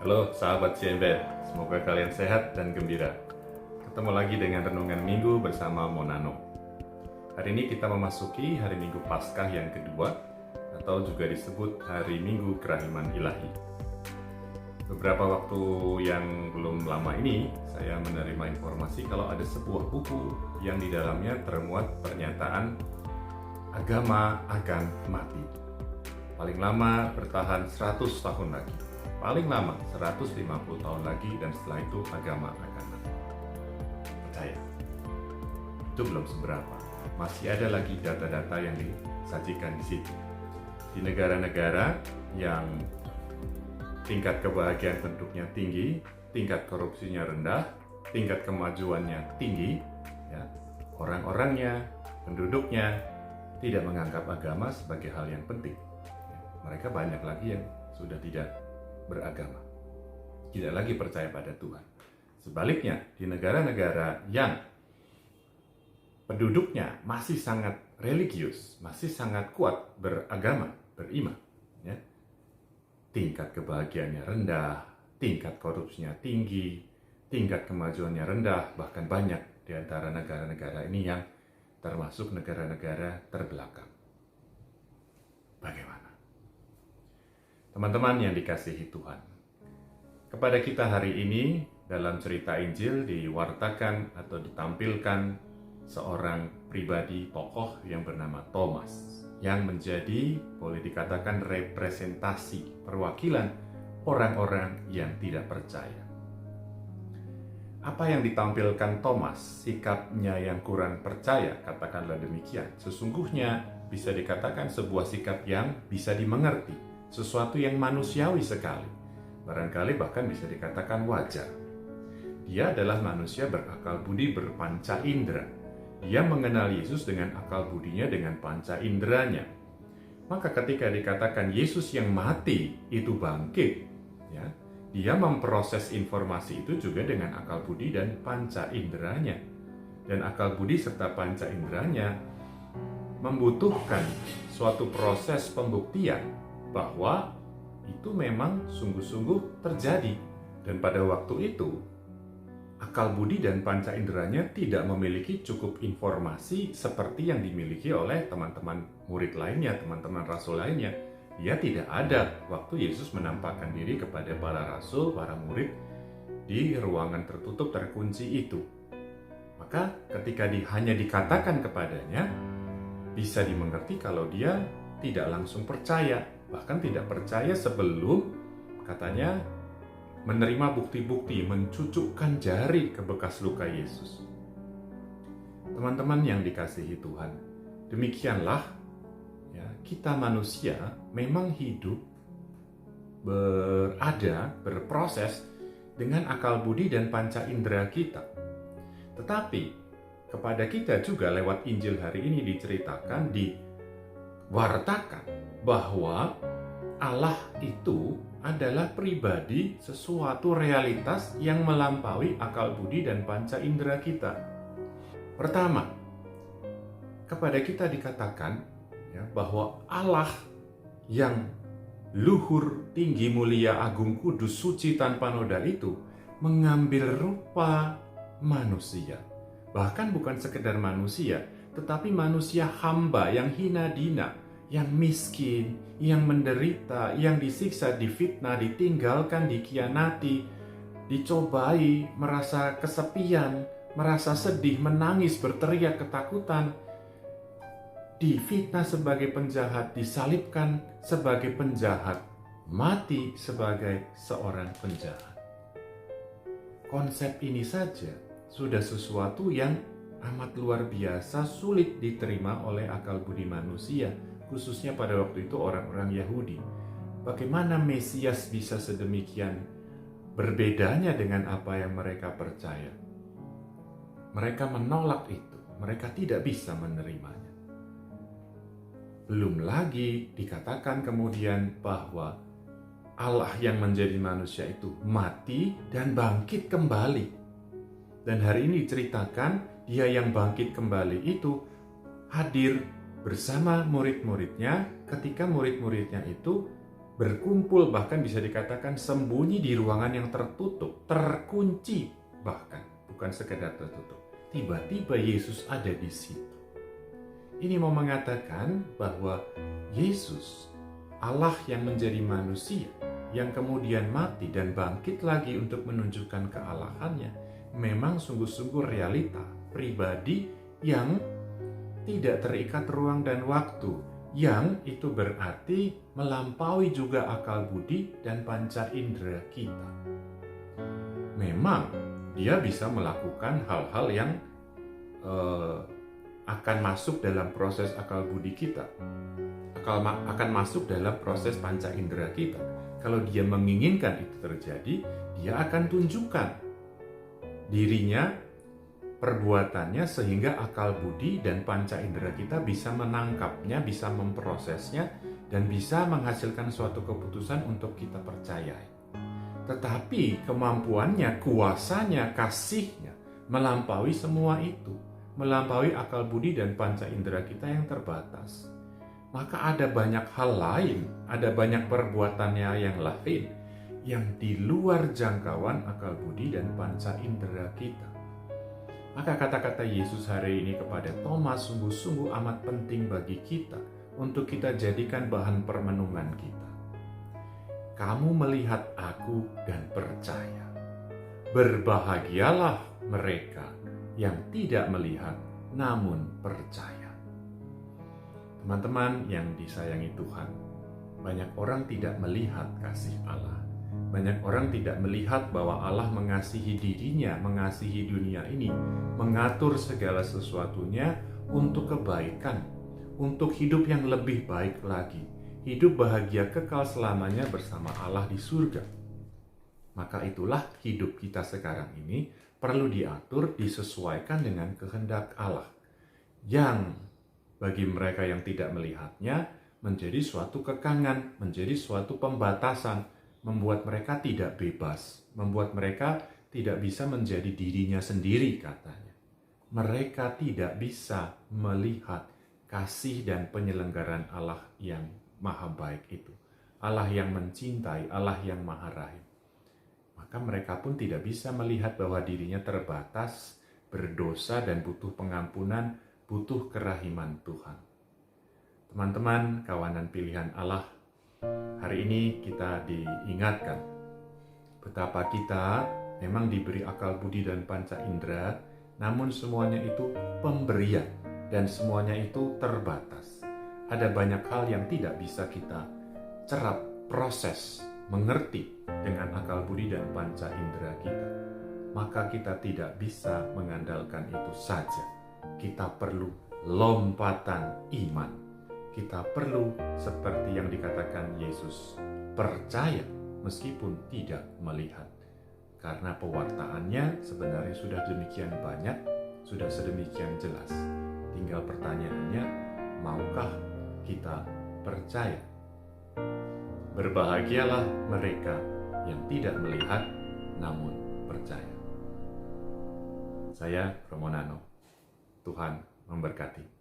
Halo sahabat CMB, semoga kalian sehat dan gembira. Ketemu lagi dengan Renungan Minggu bersama Monano. Hari ini kita memasuki hari Minggu Paskah yang kedua, atau juga disebut hari Minggu Kerahiman Ilahi. Beberapa waktu yang belum lama ini, saya menerima informasi kalau ada sebuah buku yang di dalamnya termuat pernyataan agama akan mati. Paling lama bertahan 100 tahun lagi. Paling lama 150 tahun lagi, dan setelah itu agama akan mati. Percaya? Itu belum seberapa. Masih ada lagi data-data yang disajikan di situ. Di negara-negara yang tingkat kebahagiaan penduduknya tinggi, tingkat korupsinya rendah, tingkat kemajuannya tinggi, ya, orang-orangnya, penduduknya tidak menganggap agama sebagai hal yang penting. Mereka banyak lagi yang sudah tidak beragama, tidak lagi percaya pada Tuhan. Sebaliknya, di negara-negara yang penduduknya masih sangat religius, masih sangat kuat beragama, beriman, ya, tingkat kebahagiaannya rendah, tingkat korupsinya tinggi, tingkat kemajuannya rendah, bahkan banyak di antara negara-negara ini yang termasuk negara-negara terbelakang. Bagaimana? Teman-teman yang dikasihi Tuhan, kepada kita hari ini dalam cerita Injil diwartakan atau ditampilkan seorang pribadi tokoh yang bernama Thomas, yang menjadi, boleh dikatakan, representasi perwakilan orang-orang yang tidak percaya. Apa yang ditampilkan Thomas? Sikapnya yang kurang percaya, katakanlah demikian. Sesungguhnya bisa dikatakan sebuah sikap yang bisa dimengerti, sesuatu yang manusiawi sekali, barangkali bahkan bisa dikatakan wajar. Dia adalah manusia berakal budi, berpanca indera. Dia mengenal Yesus dengan akal budinya, dengan panca inderanya. Maka ketika dikatakan Yesus yang mati itu bangkit, ya, dia memproses informasi itu juga dengan akal budi dan panca inderanya. Dan akal budi serta panca inderanya membutuhkan suatu proses pembuktian bahwa itu memang sungguh-sungguh terjadi. Dan pada waktu itu, akal budi dan panca inderanya tidak memiliki cukup informasi seperti yang dimiliki oleh teman-teman murid lainnya, teman-teman rasul lainnya. Dia tidak ada waktu Yesus menampakkan diri kepada para rasul, para murid di ruangan tertutup terkunci itu. Maka ketika hanya dikatakan kepadanya, bisa dimengerti kalau dia tidak langsung percaya, bahkan tidak percaya sebelum, katanya, menerima bukti-bukti, mencucukkan jari ke bekas luka Yesus. Teman-teman yang dikasihi Tuhan, demikianlah, ya, kita manusia memang hidup, berproses dengan akal budi dan panca indera kita. Tetapi kepada kita juga lewat Injil hari ini diceritakan, diwartakan bahwa Allah itu adalah pribadi, sesuatu realitas yang melampaui akal budi dan panca indera kita. Pertama, kepada kita dikatakan, ya, bahwa Allah yang luhur, tinggi, mulia, agung, kudus, suci, tanpa noda itu mengambil rupa manusia. Bahkan bukan sekedar manusia, tetapi manusia hamba yang hina dina, yang miskin, yang menderita, yang disiksa, difitnah, ditinggalkan, dikhianati, dicobai, merasa kesepian, merasa sedih, menangis, berteriak ketakutan, difitnah sebagai penjahat, disalibkan sebagai penjahat, mati sebagai seorang penjahat. Konsep ini saja sudah sesuatu yang amat luar biasa, sulit diterima oleh akal budi manusia, khususnya pada waktu itu orang-orang Yahudi. Bagaimana Mesias bisa sedemikian berbedanya dengan apa yang mereka percaya? Mereka menolak itu, mereka tidak bisa menerimanya. Belum lagi dikatakan kemudian bahwa Allah yang menjadi manusia itu mati dan bangkit kembali. Dan hari ini diceritakan Dia yang bangkit kembali itu hadir bersama murid-muridnya ketika murid-muridnya itu berkumpul, bahkan bisa dikatakan sembunyi di ruangan yang tertutup, terkunci bahkan, bukan sekedar tertutup. Tiba-tiba Yesus ada di situ. Ini mau mengatakan bahwa Yesus, Allah yang menjadi manusia, yang kemudian mati dan bangkit lagi untuk menunjukkan kealahannya, memang sungguh-sungguh realita pribadi yang tidak terikat ruang dan waktu, yang itu berarti melampaui juga akal budi dan panca indera kita. Memang dia bisa melakukan hal-hal yang akan masuk dalam proses akal budi kita, akan masuk dalam proses panca indera kita. Kalau dia menginginkan itu terjadi, dia akan tunjukkan dirinya, perbuatannya, sehingga akal budi dan panca indera kita bisa menangkapnya, bisa memprosesnya, dan bisa menghasilkan suatu keputusan untuk kita percayai. Tetapi kemampuannya, kuasanya, kasihnya melampaui semua itu, melampaui akal budi dan panca indera kita yang terbatas. Maka ada banyak hal lain, ada banyak perbuatannya yang lain yang di luar jangkauan akal budi dan panca indera kita. Maka kata-kata Yesus hari ini kepada Thomas sungguh-sungguh amat penting bagi kita untuk kita jadikan bahan permenungan kita. Kamu melihat aku dan percaya. Berbahagialah mereka yang tidak melihat namun percaya. Teman-teman yang disayangi Tuhan, banyak orang tidak melihat kasih Allah. Banyak orang tidak melihat bahwa Allah mengasihi dirinya, mengasihi dunia ini, mengatur segala sesuatunya untuk kebaikan, untuk hidup yang lebih baik lagi, hidup bahagia kekal selamanya bersama Allah di surga. Maka itulah hidup kita sekarang ini perlu diatur, disesuaikan dengan kehendak Allah, yang bagi mereka yang tidak melihatnya menjadi suatu kekangan, menjadi suatu pembatasan, membuat mereka tidak bebas, membuat mereka tidak bisa menjadi dirinya sendiri katanya. Mereka tidak bisa melihat kasih dan penyelenggaraan Allah yang maha baik itu, Allah yang mencintai, Allah yang maha rahim. Maka mereka pun tidak bisa melihat bahwa dirinya terbatas, berdosa dan butuh pengampunan, butuh kerahiman Tuhan. Teman-teman, kawanan pilihan Allah, hari ini kita diingatkan betapa kita memang diberi akal budi dan panca indera, namun semuanya itu pemberian dan semuanya itu terbatas. Ada banyak hal yang tidak bisa kita cerap, proses, mengerti dengan akal budi dan panca indera kita. Maka kita tidak bisa mengandalkan itu saja. Kita perlu lompatan iman. Kita perlu seperti yang dikatakan Yesus, percaya meskipun tidak melihat. Karena pewartaannya sebenarnya sudah demikian banyak, sudah sedemikian jelas. Tinggal pertanyaannya, maukah kita percaya? Berbahagialah mereka yang tidak melihat namun percaya. Saya Romo Nano. Tuhan memberkati.